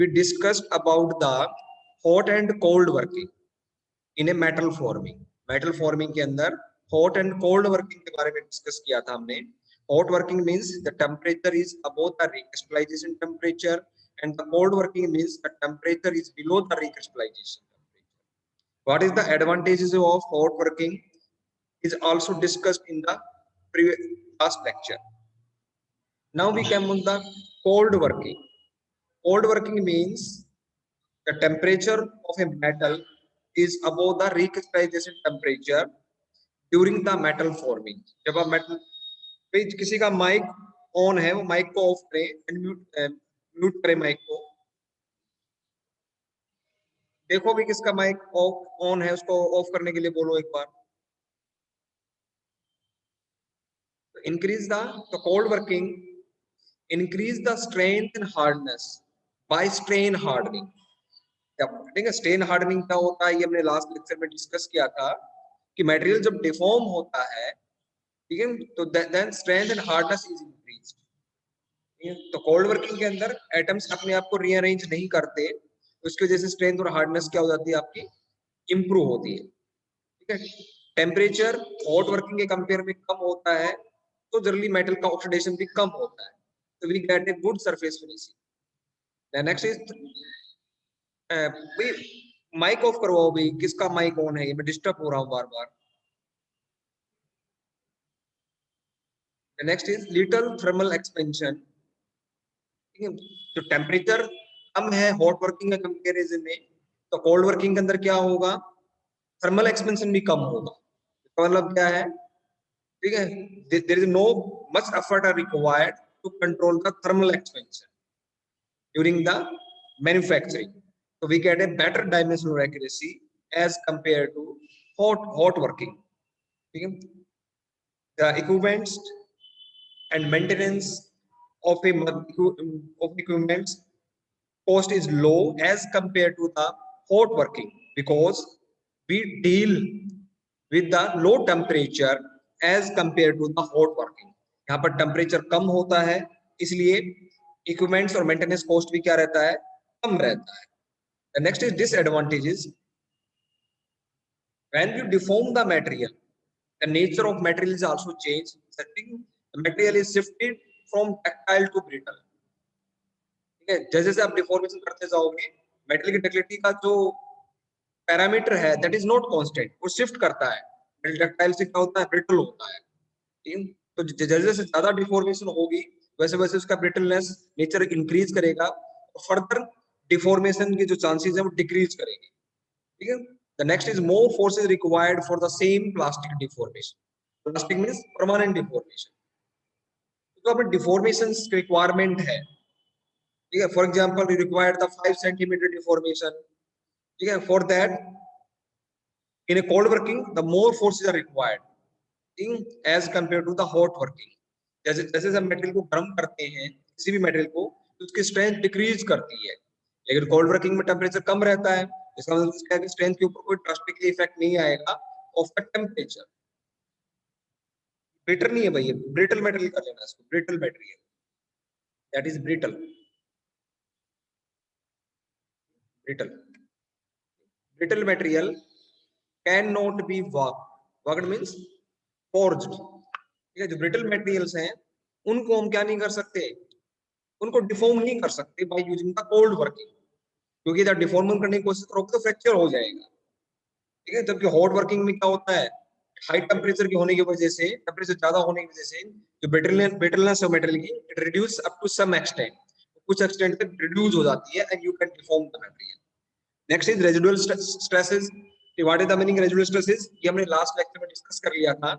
we discussed about the hot and cold working in a metal forming. metal forming के अंदर hot and cold working के बारे में discuss किया था हमने. hot working means the temperature is above the recrystallization temperature and the cold working means the temperature is below the recrystallization temperature. What is the advantages of hot working is also discussed in the previous last lecture. Now we come on the cold working. Cold working means the temperature of a metal is above the recrystallization temperature during the metal forming. जब आप metal पे किसी का mic on है वो mic को of करें, mute करें माइक को. देखो भी किसका माइक ऑफ ऑन है उसको ऑफ करने के लिए बोलो एक बार. Increase the cold working increase the strength and hardness by strain hardening. ठीक है, स्ट्रेन हार्डनिंग क्या होता है ये हमने लास्ट लेक्चर में डिस्कस किया था कि मटेरियल जब डिफॉर्म होता है, ठीक है, तो then strength and hardness is increased. तो कोल्ड वर्किंग के अंदर एटम्स अपने आप को रीअरेंज नहीं करते, उसकी वजह से स्ट्रेंथ और हार्डनेस क्या हो जाती है आपकी, इंप्रूव होती है. ठीक है, टेम्परेचर हॉट वर्किंग के कंपेयर में कम होता है तो जनरली मेटल का ऑक्सीडेशन भी कम होता है, तो we get a good surface finishing. Next is mic off करवाओ भाई, किसका माइक ऑन है, ये मैं डिस्टर्ब हो रहा हूं बार बार. Next is little thermal expansion. ठीक है, जो टेम्परेचर कम है हॉट वर्किंग के कंपैरिजन में, तो कोल्ड वर्किंग के अंदर क्या होगा, थर्मल एक्सपेंशन भी कम होगा. मतलब क्या है, ठीक है, there is no much effort are required to control the thermal expansion during the manufacturing. So we get a better dimensional accuracy as compared to hot working. Okay? The equipments and maintenance of equipments cost is low as compared to the hot working because we deal with the low temperature as compared to the hot working. यहाँ पर temperature कम होता है इसलिए equipments और maintenance cost भी क्या रहता है, कम रहता है. The next is disadvantages. When you deform the material, the nature of material is also changed. The material is shifted from ductile to brittle. ठीक है, जैसे जैसे आप डिफॉर्मेशन करते जाओगे मेटल की डक्टिलिटी का जो पैरामीटर है दैट इज नॉट कांस्टेंट, वो शिफ्ट करता है. डक्टाइल से क्या होता है, ब्रिटल होता है. ठीक है, तो जैसे जैसे ज्यादा डिफॉर्मेशन होगी वैसे वैसे उसका ब्रिटलनेस नेचर इंक्रीज करेगा और फर्दर डिफॉर्मेशन के जो चांसेस है वो डिक्रीज करेंगे. ठीक है, the next is more forces required for the same plastic deformation. Plastic means permanent deformation. तो अपने deformation requirement है. ठीक है, for example you require the 5 centimeter deformation. ठीक है, for that in a cold working the more forces are required as compared to the hot working. जैसे जैसे हम मेटेरियल को गर्म करते हैं किसी भी मेटेरियल को तो उसकी स्ट्रेंथ डिक्रीज करती है, लेकिन कोल्ड वर्किंग में टेम्परेचर कम रहता है, इसका मतलब क्या है कि स्ट्रेंथ के ऊपर कोई ड्रास्टिक इफेक्ट नहीं आएगा ऑफ द टेम्परेचर. ब्रिटल नहीं है भाई, ब्रिटल मेटेरियल कर लेना इसको, brittle material, that is brittle. Brittle material can not be worked means forged. ठीक है, जो ब्रिटल मटेरियल्स हैं उनको हम क्या नहीं कर सकते, उनको डिफॉर्म नहीं कर सकते bye using the cold working, क्योंकि जब डिफॉर्म करने की कोशिश करोगे तो फ्रैक्चर हो जाएगा. ठीक है, जबकि हॉट वर्किंग में क्या होता है, हाई टेम्परेचर की होने की वजह से, टेम्परेचर ज्यादा होने की वजह से जो ब्रिटलनेस है मेटेरियल की it reduce up to some extent, कुछ एक्सटेंट तक रिड्यूस हो जाती है and you can deform the material. Next is residual stresses. What is the meaning residual stresses, ये हमने लास्ट लेक्चर में डिस्कस कर लिया था.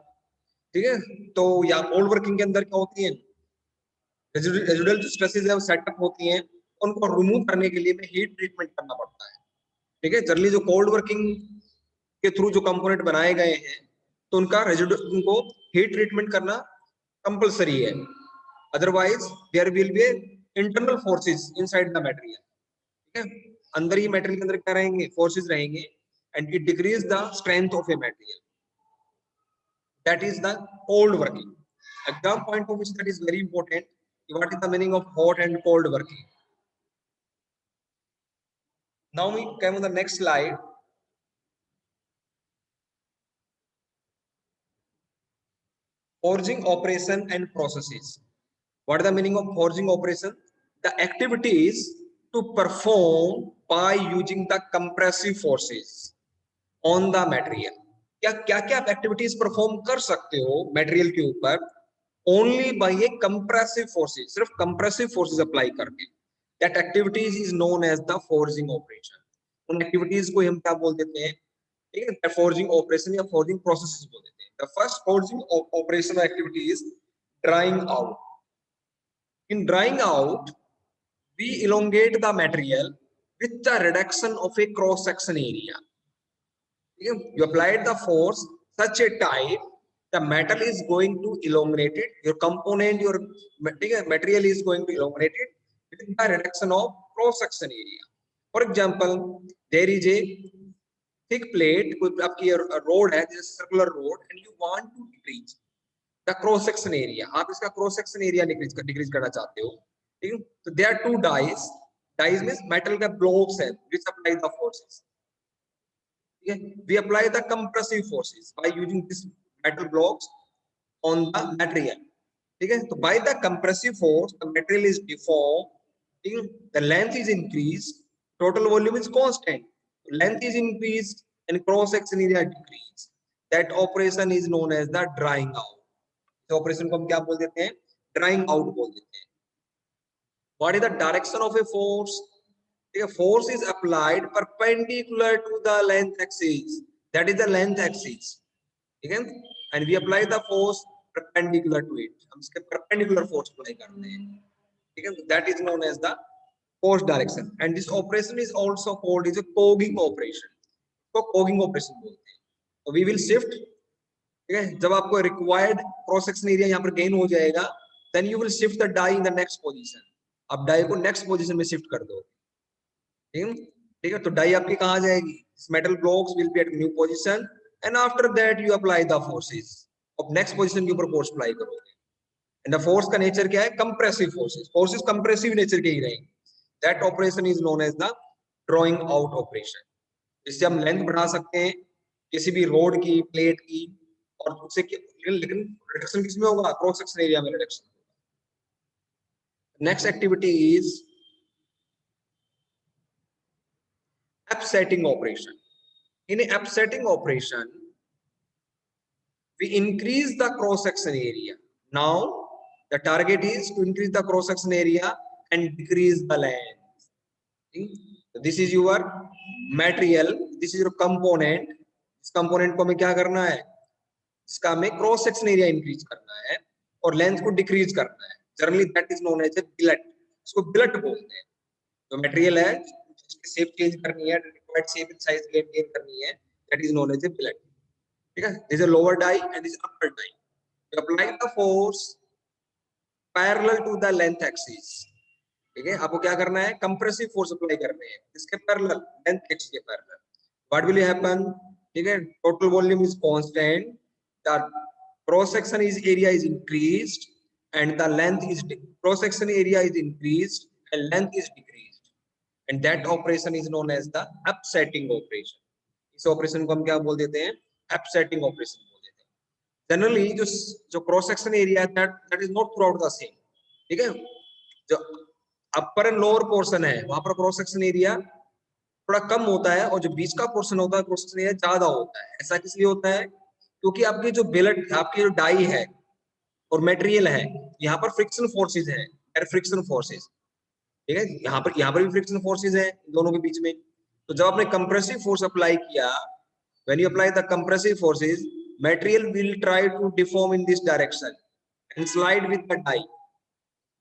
ठीक है, तो या कोल्ड वर्किंग के अंदर क्या होती है, रेजिडुअल जो स्ट्रेसेस है वो सेटअप होती हैं, उनको रिमूव करने के लिए हीट ट्रीटमेंट करना पड़ता है. ठीक है, जनरली जो कोल्ड वर्किंग के थ्रू जो कंपोनेंट बनाए गए हैं तो उनका रेजिडुअल, उनको हीट ट्रीटमेंट करना कंपलसरी है, otherwise there will be internal forces inside the material. ठीक है, अंदर ही मटेरियल के अंदर क्या रहेंगे, फोर्सेस रहेंगे and it decrease the strength of a material. That is the cold working. Exam point of view that is very important. What is the meaning of hot and cold working. Now we come on the next slide. Forging operation and processes. What is the meaning of forging operation? The activities to perform by using the compressive forces on the material. क्या क्या क्या आप activities perform कर सकते हो material के ऊपर only by a compressive forces, सिर्फ कंप्रेसिव फोर्सेस अप्लाई करके. That activities is known as the forging operation. उन एक्टिविटीज को हम क्या बोल देते हैं? ठीक है, फोर्जिंग ऑपरेशन या फोर्जिंग प्रोसेस बोल देते हैं. The first forging operation activity is drawing out. In drawing out we elongate the material with the reduction of a cross section area. You applied the force such a type the metal is going to elongate it, your component, your material is going to elongate it with the reduction of cross section area. For example, there is a thick plate, आपकी road है, circular road, and you want to decrease the cross section area. आप इसका cross section area decrease करना चाहते हो. So there are two dies. Dies means metal का blocks है which apply the forces. We apply the compressive forces by using this metal blocks on the material. ठीक है, तो by the compressive force the material is deformed. The length is increased, total volume is constant. Length is increased and cross section area decreased. That operation is known as the drying out. तो operation को हम क्या बोल देते हैं? Drying out बोल देते हैं. What is the direction of a force? A force is applied perpendicular to the length axis. That is the length axis. Okay? And we apply the force perpendicular to it. हम इसके perpendicular force apply करते हैं. Okay? That is known as the force direction. And this operation is also called is a cogging operation. तो cogging operation बोलते हैं. So we will shift. ठीक है, जब आपको required cross section area यहाँ पर gain हो जाएगा, then you will shift the die in the next position. आप डाई को नेक्स्ट पोजीशन में शिफ्ट कर दो. ठीक है, तो डाई आपकी कहां जाएगी? Metal blocks will be at new position and after that you apply the forces. अब नेक्स्ट पोजीशन के ऊपर फोर्स अप्लाई करोगे. एंड द फोर्स का नेचर क्या है? Compressive forces. Forces compressive nature के ही रहेंगे. That operation is known as the drawing out operation. इससे हम लेंथ बढ़ा सकते हैं किसी भी रोड की, प्लेट की, और उससे लेकिन रिडक्शन किसमें होगा? क्रॉस सेक्शन एरिया में reduction. Next activity is upsetting operation. In an upsetting operation, we increase the cross section area. Now the target is to increase the cross section area and decrease the length. This is your material, this is your component. इस component को हमें क्या करना है? इसका हमें cross section area increase करना है और length को decrease करना है. Generally that is known as a billet. इसको billet बोलते हैं. जो material है जिसकी shape change करनी है, required shape and size gain करनी है, that is known as a billet. ठीक है, this is a lower die and this is upper die. You apply the force parallel to the length axis. ठीक है, आपको क्या करना है? कंप्रेसिव फोर्स अप्लाई करने हैं इसके पैरेलल, लेंथ एक्सिस के पैरेलल. What will happen? ठीक है, total volume is constant, the cross section is area is increased and the length is cross section area is increased and length is decreased, and that operation is known as the upsetting operation. इस operation को हम क्या बोल देते हैं? upsetting operation बोल देते हैं. Generally जो cross section area that is not throughout the same. ठीक है, जो upper and lower portion है वहां पर cross section area थोड़ा कम होता है और जो बीच का पोर्शन होता है cross section area ज्यादा होता है. ऐसा किस लिए होता है? क्योंकि आपकी जो बिलेट, आपकी जो डाई है और मटेरियल है, यहाँ पर फ्रिक्शन फोर्सेस है, एयर फ्रिक्शन फोर्सेस. ठीक है, यहाँ पर भी फ्रिक्शन फोर्सेस है दोनों के बीच में. तो जब आपने कंप्रेसिव फोर्स अप्लाई किया, when you apply the compressive forces, material will try to deform in this direction and slide with the die.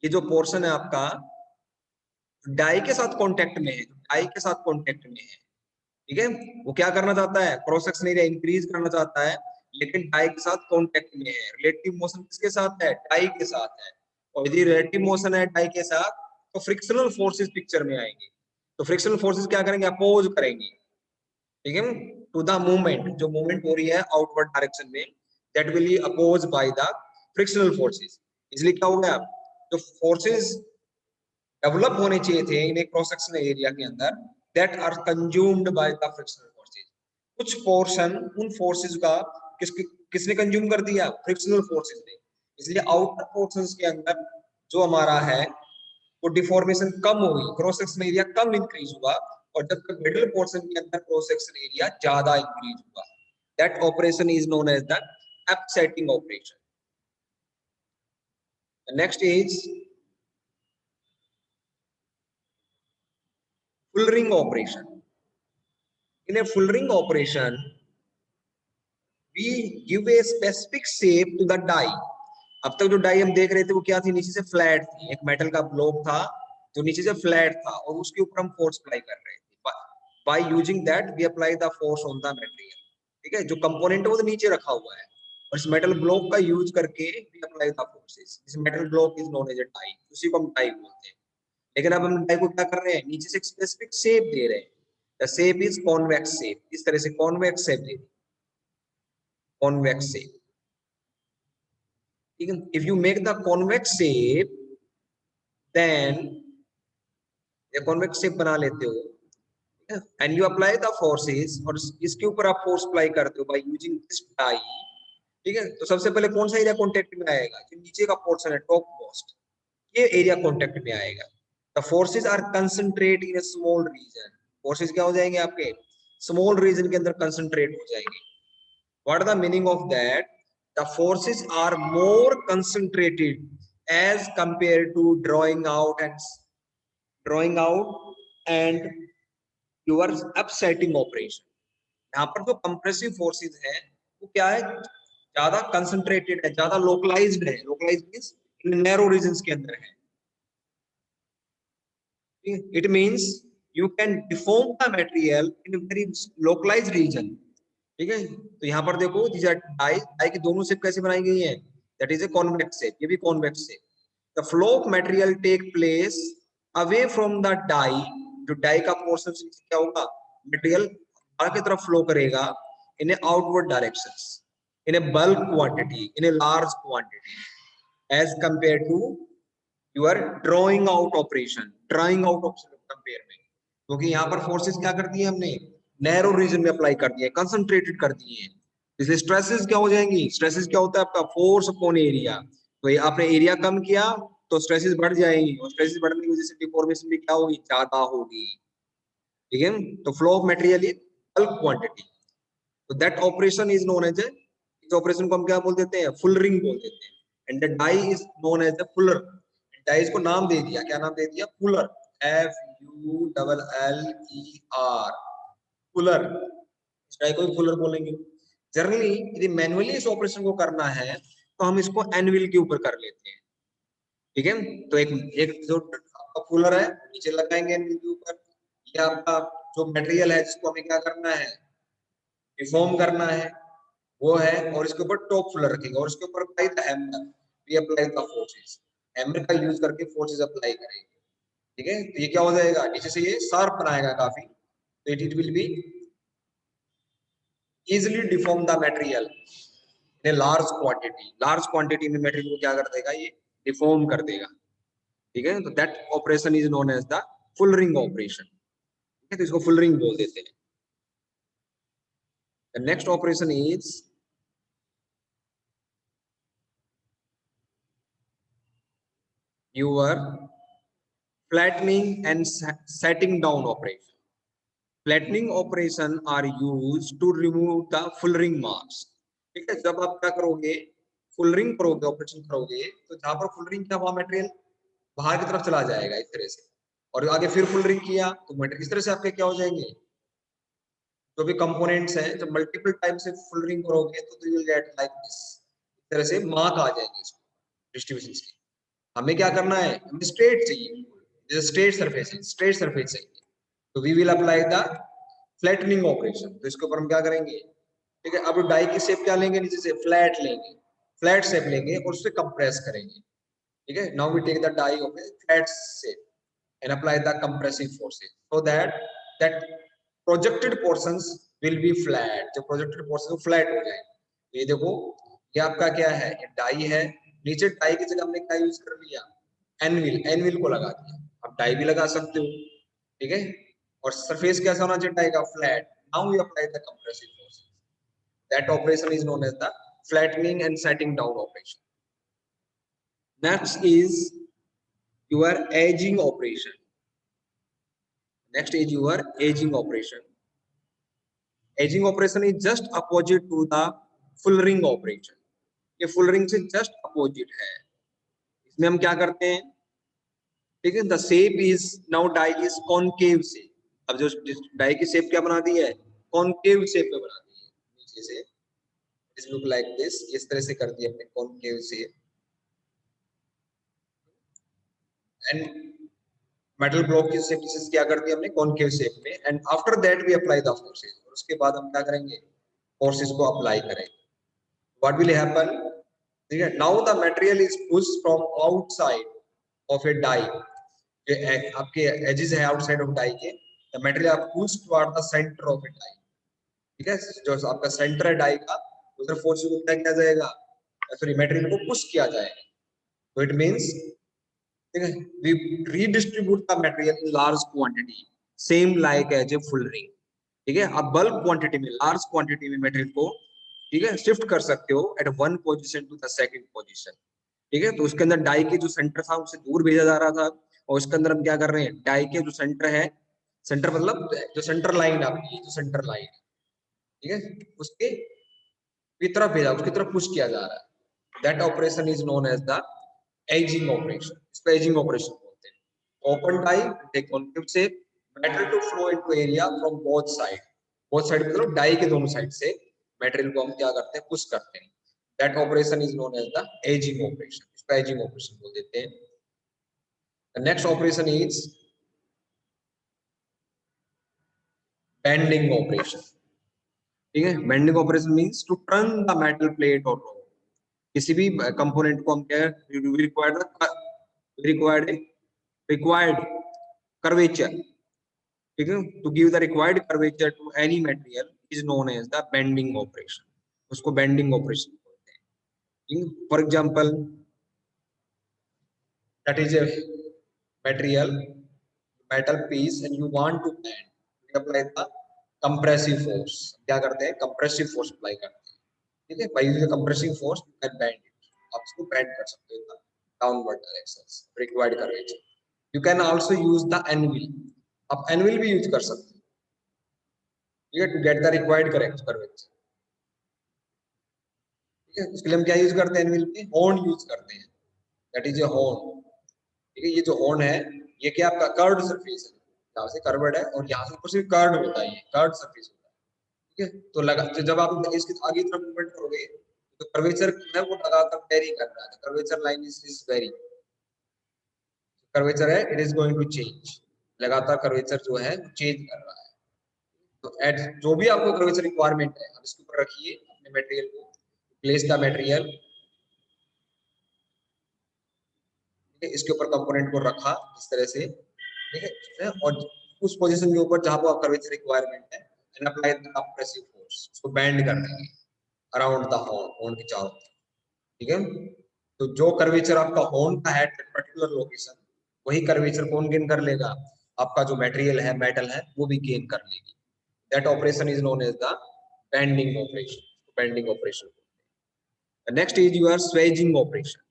ये जो पोर्शन है आपका डाई के साथ कांटेक्ट में है, डाई के साथ कांटेक्ट में है. ठीक है, वो क्या करना चाहता है? क्रॉस सेक्शन एरिया इंक्रीज करना चाहता है, लेकिन डाई के साथ कांटेक्ट में है. रिलेटिव मोशन किसके साथ है? डाई के साथ है. और यदि रिलेटिव मोशन है डाई के साथ, तो फ्रिक्शनल फोर्सेस पिक्चर में आएंगे. तो फ्रिक्शनल फोर्सेस क्या करेंगे? अपोज करेंगे. ठीक है, टू द मूवमेंट, जो मूवमेंट हो रही है आउटवर्ड डायरेक्शन में, that will be oppose by the frictional forces. इसलिए क्या हो गया? जो फोर्सेस डेवलप होने चाहिए थे इन क्रॉस सेक्शन एरिया के अंदर, that are consumed by the frictional forces. कुछ पोर्शन उन फोर्सेस का किसने कंज्यूम कर दिया? फ्रिक्शनल फोर्सेस ने। इसलिए आउटर पोर्शंस के अंदर जो हमारा है वो डिफॉर्मेशन कम होगी, क्रॉस सेक्शन एरिया कम इंक्रीज हुआ, और जब मिडिल पोर्शन के अंदर क्रॉस सेक्शन एरिया ज्यादा इंक्रीज हुआ। That operation is known as the upsetting operation. Next is full ring operation. In a full ring operation, we give a specific shape to the die. अब तक जो die हम देख रहे थे वो क्या थी? नीचे से फ्लैट थी, एक मेटल का ब्लॉक था जो नीचे से फ्लैट था, और उसके ऊपर हम फोर्स अप्लाई कर रहे थे। By using that we apply the force on the material. ठीक है, जो कंपोनेंट है वो तो नीचे रखा हुआ है, और इस मेटल ब्लॉक का यूज करके we apply the forces. This metal block is known as a die, उसी को हम डाई बोलते हैं। लेकिन अब हम डाई को क्या कर रहे हैं? नीचे से एक स्पेसिफिक शेप दे रहे हैं। The shape is convex shape. इस तरह से कॉन्वेक्स शेप दे, कॉन्वेक्स शेप। ठीक है, if you make the convex shape, then ये कॉन्वेक्स शेप बना लेते हो, and you apply the forces, और इसके ऊपर आप फोर्स अप्लाई करते हो बाय यूजिंग दिस डाई। ठीक है, तो सबसे पहले कौन सा एरिया कांटेक्ट में आएगा? जो नीचे का पोर्शन है, टॉप मोस्ट, ये एरिया कांटेक्ट में आएगा। The forces are concentrate in a small region. Forces क्या हो जाएंगे? आपके स्मॉल रीजन के अंदर कंसंट्रेट हो जाएंगे। What the meaning of that? The forces are more concentrated as compare to drawing out and your upsetting operation. यहाँ पर जो कंप्रेसिव फोर्सेस है वो क्या है? ज्यादा कंसंट्रेटेड है, ज्यादा लोकलाइज्ड है। Localised means in narrow regions के अंदर है। It means you can deform the material in a very localized region. ठीक है, तो यहाँ पर देखो डाई की दोनों शेप कैसे बनाई गई है? That is a convex shape, ये भी convex shape. The flow of material take place away from the die. जो डाई का पोर्शन क्या होगा? मटेरियल बाहर की तरफ फ्लो करेगा in a outward directions, in a bulk quantity, in a large quantity, as compare to your drawing out operation. Drawing out operation compare में, क्योंकि यहाँ पर फोर्सेस क्या कर दिए हमने? नैरो रीजन में अप्लाई कर दिए, कंसंट्रेटेड कर दिए। इसलिए स्ट्रेसेस क्या हो जाएंगी? स्ट्रेसेस क्या होता है आपका? Force upon area. तो ये आपने एरिया कम किया तो स्ट्रेसेस बढ़ जाएंगी, और स्ट्रेसेस बढ़ने की वजह से डिफॉर्मेशन भी क्या होगी? ज्यादा होगी। ठीक है, तो flow of material is bulk quantity, तो that operation is known as a, इस ऑपरेशन को हम क्या बोल देते हैं? फुल रिंग बोल देते हैं। And the die is known as the fuller. Dies को नाम दे दिया, क्या नाम दे दिया? फुलर। FULLER, fuller. इस डाई को भी फुलर बोलेंगे। जनरली यदि मैनुअली इस ऑपरेशन को करना है तो हम इसको एनविल के ऊपर कर लेते हैं। ठीक है, तो एक एक जो आपका फुलर है नीचे लगाएंगे एनविल के ऊपर। ये आपका जो मटेरियल है जिसको हमें क्या करना है? डिफॉर्म करना है, वो है, और इसके ऊपर टॉप फुलर रखेंगे, और इसके ऊपर apply the hammer. We apply the forces. Hammer का यूज करके फोर्सेस अप्लाई करेंगे। ठीक है, तो ये क्या हो जाएगा? नीचे से ये शार्प बनाएगा काफी, तो it will be easily deform the material in large quantity. Large quantity में मटेरियल को क्या कर देगा? ये डिफॉर्म कर देगा। ठीक है, तो that operation is known as the full ring operation. ठीक है, तो इसको फुल रिंग बोल देते हैं। The next operation is your flattening and setting down operation. Flattening operation are used to remove the full ring marks. ठीक है, जब आप क्या करोगे? फुल रिंग करोगे, ऑपरेशन करोगे, तो जहां पर फुल रिंग किया वहां मटेरियल बाहर की तरफ चला जाएगा इस तरह से, और आगे फिर फुल रिंग किया तो मटेरियल इस तरह से आपके क्या हो जाएंगे? जो भी कंपोनेंट्स हैं, जब मल्टीपल टाइम से फुल रिंग करोगे तो you will get like this. इस तरह से मार्क आ जाएंगे इसको डिस्ट्रीब्यूशन के। हमें क्या करना है? हमें स्ट्रेट चाहिए, जैसे स्ट्रेट सरफेस है, स्ट्रेट सरफेस चाहिए, तो we will apply the flattening operation. तो इसके ऊपर हम क्या करेंगे? ठीक है, अब डाई की शेप क्या लेंगे? नीचे से फ्लैट लेंगे, फ्लैट शेप लेंगे और उससे कंप्रेस करेंगे। ठीक है, now we take the die of a flat shape and apply the compressive forces so that that projected portions will be flat. जो प्रोजेक्टेड पोर्शन फ्लैट हो जाए। ये देखो, ये आपका क्या है? ये डाई है। नीचे डाई की जगह हमने क्या यूज कर लिया? एनविल। एनविल को लगा दिया। आप डाई भी लगा सकते हो। ठीक है, और सरफेस कैसा होना चाहिए डाई का, flat. Now we apply the compressive force, that operation is known as the flattening and setting down operation. Next is your edging operation. Next is your edging operation. Edging operation is just opposite to the full ring operation. ये full ring से just opposite है। इसमें हम क्या करते हैं, ठीक है, the shape is now die is concave shape। अब जो डाई की शेप क्या बना दी है, कॉनकेव शेप में बना दी है नीचे से। इस लुक लाइक दिस, इस तरह से कर दी हमने concave shape. And metal block की शेप क्या कर दी हमने, कॉनकेव शेप में। And after that we apply the forces, और उसके बाद हम क्या करेंगे, फोर्सेस को अप्लाई करेंगे। व्हाट विल हैपन, ठीक है, now the material is pushed from outside of a die. जो आपके एजेस है आउटसाइड ऑफ डाई के, the material are pushed toward the centre of a die. ठीक है, जो आपका सेंटर है डाई का, उधर फोर्स को क्या किया जाएगा, सॉरी मटेरियल को पुश किया जाएगा। तो इट मींस, ठीक है, we redistribute the material in large quantity same like as a full ring। ठीक है, आप बल्क क्वांटिटी में, लार्ज क्वांटिटी में मटेरियल को, ठीक है, शिफ्ट कर सकते हो at one position to the second position. ठीक है, तो उसके अंदर डाई के जो सेंटर था उससे दूर भेजा जा रहा था, और इसके अंदर हम क्या कर रहे हैं, डाई के जो सेंटर है, सेंटर मतलब जो सेंटर लाइन आपकी, जो सेंटर लाइन, ठीक है, उसके की तरफ भेजा, उसकी तरफ पुश किया जा रहा है। That operation is known as the edging operation. इसको एजिंग ऑपरेशन बोलते हैं। Open die take concave shape, metal to flow into area from both side. Both side मतलब डाई के दोनों साइड से मटेरियल को हम क्या करते हैं, पुश करते हैं। That operation is known as the edging operation. इसको एजिंग ऑपरेशन बोल देते हैं। The next operation is bending operation. ठीक है, bending operation means to turn the metal plate और रॉड। किसी भी कंपोनेंट को हम क्या रिक्वायर्ड कर्वेचर, ठीक है, to give the required curvature to any material is known as the bending operation. उसको बेंडिंग ऑपरेशन बोलते हैं। For example, that is a material metal piece and you want to bend, you apply the compressive force। क्या करते हैं, compressive force apply करते हैं। ठीक है, by using compressive force you can bend it, आप इसको बेंड कर सकते हो downward direction required curvature. You can also use the anvil, आप एनविल भी यूज कर सकते हो, ठीक है, to get the required correct curvature. ठीक है, उसके लिए हम क्या यूज करते हैं, एनविल में हॉर्न यूज करते हैं, दैट इज ए हॉर्न। ठीक है, ये जो हॉर्न है ये क्या आपका कर्व्ड सरफेस है, यहाँ से कर्व्ड है और यहाँ से ऊपर से कर्व्ड होता है, ये कर्व्ड सरफेस होता है। ठीक है, तो लगा तो जब आप इसके आगे तरफ मूवमेंट करोगे तो कर्वेचर है वो लगातार वेरी कर रहा है, curvature line is very, curvature है it is going to change, लगातार कर्वेचर जो है वो चेंज कर रहा है। तो एट जो भी आपको कर्वेचर रिक्वायरमेंट है आप इसके ऊपर रखिए अपने मटेरियल को, प्लेस द मटेरियल, इसके ऊपर कंपोनेंट को रखा इस तरह से, ठीक है, और उस पोजीशन के ऊपर जहां पर कर्वेचर रिक्वायरमेंट है and apply the compressive force, उसको बेंड कर देंगे अराउंड द हॉर्न के चारों तरफ। ठीक है, तो जो कर्वेचर आपका हॉर्न का है पर्टिकुलर लोकेशन, वही कर्वेचर कौन गेन कर लेगा, आपका जो मटेरियल है, मेटल है, वो भी गेन कर लेगी। That operation is known as the bending operation. Bending operation. Next is your swaging operation.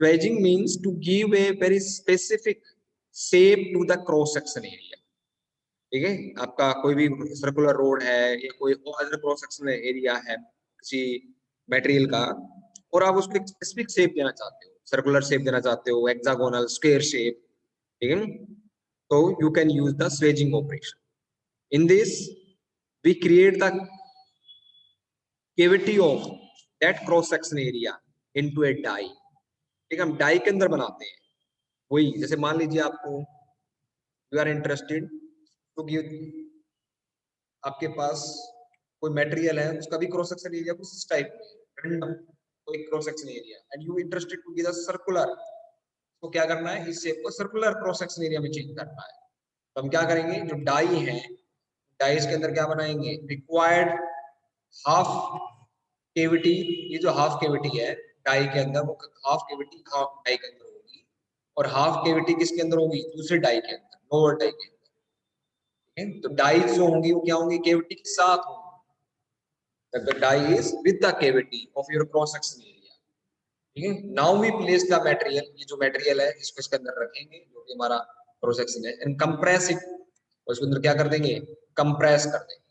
Swedging means to give a very specific shape to the cross section area। ठीक है, आपका कोई भी सर्कुलर रोड है या कोई अदर क्रॉस सेक्शन एरिया है किसी मटेरियल का, और आप उसको एक स्पेसिफिक शेप देना चाहते हो, सर्कुलर शेप देना चाहते हो, हेक्सागोनल, स्क्वायर शेप, ठीक है, तो you can use the swaging operation. In this we create the cavity of that cross section area into a die। ठीक है, हम डाई के अंदर बनाते हैं। वही जैसे मान लीजिए आपको, you are interested to give, आपके पास कोई मटेरियल है उसका भी क्रॉस सेक्शन एरिया कुछ इस टाइप में रैंडम कोई cross section area, and you interested to give the circular, तो क्या करना है, इस शेप को सर्कुलर क्रॉस सेक्शन एरिया में चेंज करना है। तो हम क्या करेंगे, जो डाई है, डाइस के अंदर क्या बनाएंगे, रिक्वायर्ड हाफ केविटी, ये जो हाफ केविटी है डाई के अंदर, वो हाफ केविटी हाफ डाई के अंदर होगी, और हाफ केविटी किसके अंदर होगी, दूसरे डाई के अंदर, लोअर डाई के अंदर। तो डाइज जो होंगी वो क्या होंगी, कैविटी के साथ होंगी। The die is with the cavity of your cross section area. ठीक है, now we place the material, ये जो मटेरियल है इसको इसके अंदर रखेंगे जो कि हमारा क्रॉस सेक्शन है, एंड कंप्रेस इट, और इसके अंदर क्या कर देंगे, कंप्रेस कर देंगे।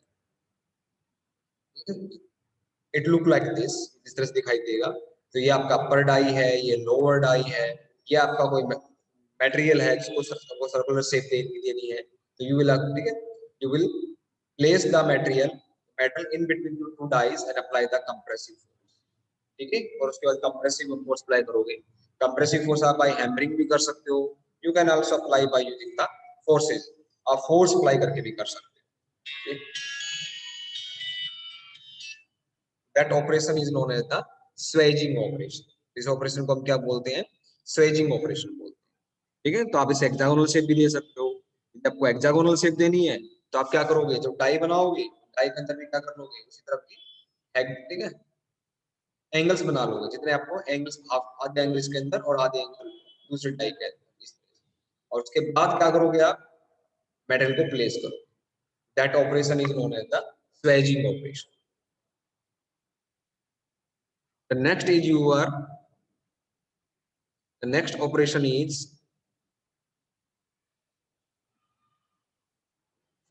इट लुक लाइक दिस, इस तरह से दिखाई देगा। तो ये आपका अपर डाई है, ये लोअर डाई है, ये आपका कोई मटेरियल है जिसको सर्कुलर शेप देनी है। तो यू विल, ठीक है, you will place the material metal in between two dies and apply the compressive force. ठीक है, और उसके बाद कंप्रेसिव फोर्स अप्लाई करोगे। कंप्रेसिव फोर्स आप बाय हैमरिंग भी कर सकते हो, you can also apply by using the forces, आप फोर्स अप्लाई करके भी कर सकते हो। That operation is known as the swaging operation. इस ऑपरेशन को हम क्या बोलते हैं, स्वेजिंग ऑपरेशन बोलते हैं। ठीक है, तो आप इसे हेक्सागोनल शेप भी दे सकते हो। जब आपको हेक्सागोनल शेप देनी है तो आप क्या करोगे, जब डाई बनाओगे डाई के अंदर भी क्या कर लोगे, उसी तरह की ठीक है एंगल्स बना लोगे, जितने आपको एंगल्स, आधे एंगल इसके अंदर और आधे एंगल दूसरे डाई के अंदर, इस तरह से। और उसके बाद क्या करोगे, आप मेटल को प्लेस करो। That operation is known as the swaging operation. The next is your, the next operation is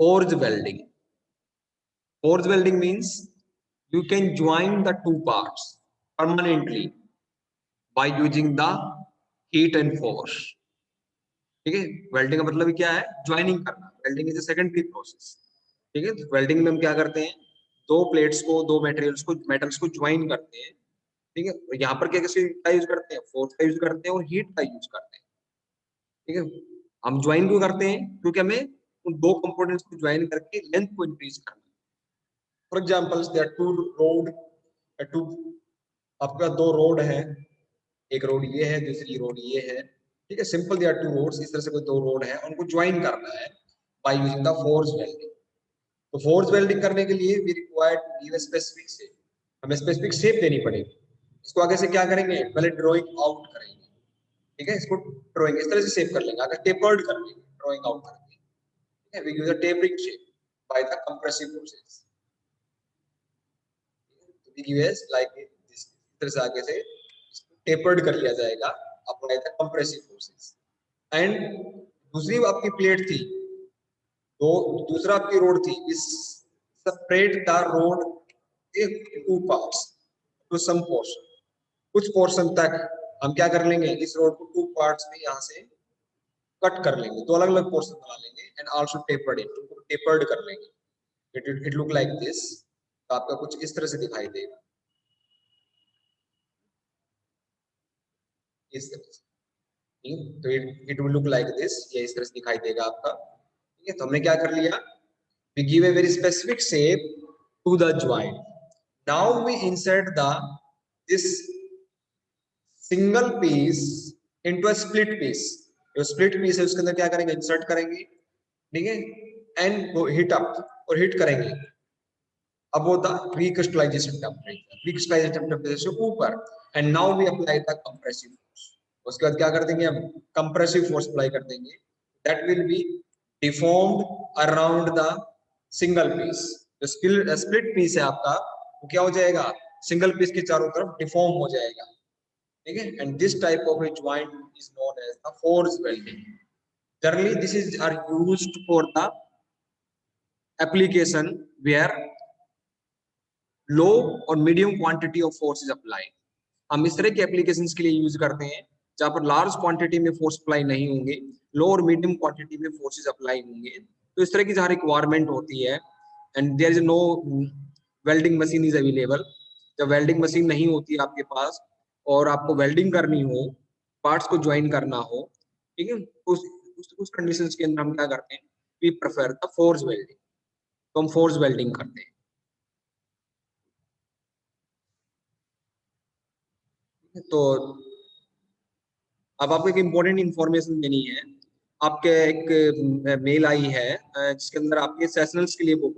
forge welding. Forge welding means you can join the two parts permanently by using the heat and force. ठीक है, welding का मतलब क्या है, joining करना। Welding is a secondary process. ठीक है, welding में हम क्या करते हैं, दो प्लेट्स को, दो मटेरियल्स को, मेटल्स को ज्वाइन करते हैं। ठीक है, यहाँ पर क्या किसी का यूज करते हैं, फोर्स का यूज करते हैं और हीट का यूज करते हैं। ठीक है, हम ज्वाइन क्यों करते हैं, क्योंकि हमें उन दो कंपोनेंट्स को ज्वाइन करके लेंथ को इंक्रीज करना। For example there are two rod, two, आपका दो रोड है, एक रोड ये है, दूसरी रोड ये है। ठीक है, simple, there are two rods, इस तरह से कोई दो रोड है, उनको ज्वाइन करना है by using the force welding. तो फोर्स वेल्डिंग करने के लिए we required to give a specific shape, हमें स्पेसिफिक शेप देनी पड़ेगी। इसको आगे से क्या करेंगे, पहले ड्राइंग आउट करेंगे। ठीक है, इसको ड्राइंग इस तरह से शेप कर लेंगे, आगे टेपर्ड कर लेंगे ड्राइंग आउट करके। ठीक है, we use a tapering shape by the compressive forces. तो we give as like this, इस तरह से आगे से टेपर्ड कर लिया जाएगा apply the compressive forces. And दूसरी आपकी प्लेट थी, तो दूसरा आपकी रोड थी, इस सेपरेट द रोड एक two parts to some portion, कुछ पोर्शन तक हम क्या कर लेंगे, इस रोड को टू पार्ट्स में यहाँ से कट कर लेंगे, दो अलग अलग पोर्शन बना लेंगे, एंड आल्सो टेपर्ड इट, उनको टेपर्ड कर लेंगे। इट लुक लाइक दिस, तो आपका कुछ इस तरह से दिखाई देगा, इस तरह से। तो it will look like this, ये इस तरह से दिखाई देगा आपका। ठीक है, तो हमने क्या कर लिया, we give a very specific shape to the joint. Now we insert the this single piece into a split piece. जो split piece है उसके अंदर क्या करेंगे, insert करेंगे। ठीक है, and वो heat up, और heat करेंगे। अब वो था recrystallization temperature, recrystallization temperature से ऊपर, and now we apply the compressive force. उसके बाद क्या कर देंगे, हम compressive force apply कर देंगे, that will be deformed around the single piece. जो स्प्लिट पीस है आपका, वो क्या हो जाएगा, सिंगल पीस के चारों तरफ डिफॉर्म हो जाएगा। ठीक है, and this type of a joint is known as the force welding. Generally this is are used for the application where low और medium quantity of force is applied. हम इस तरह के एप्लीकेशंस के लिए यूज करते हैं जहां पर लार्ज क्वांटिटी में फोर्स अप्लाई नहीं होंगे, लो और मीडियम क्वांटिटी में फोर्सेस अप्लाई होंगे। तो इस तरह की जहां रिक्वायरमेंट होती है, and there is no welding machine is available, जब वेल्डिंग मशीन नहीं होती है आपके पास और आपको वेल्डिंग करनी हो, पार्ट्स को ज्वाइन करना हो, ठीक है, उस कंडीशंस के अंदर हम क्या करते हैं, we prefer the force welding. तो हम फोर्स वेल्डिंग करते हैं। तो अब आपको एक इम्पोर्टेंट इंफॉर्मेशन देनी है। आपके एक मेल आई है जिसके अंदर आपके सेशनल्स के लिए वो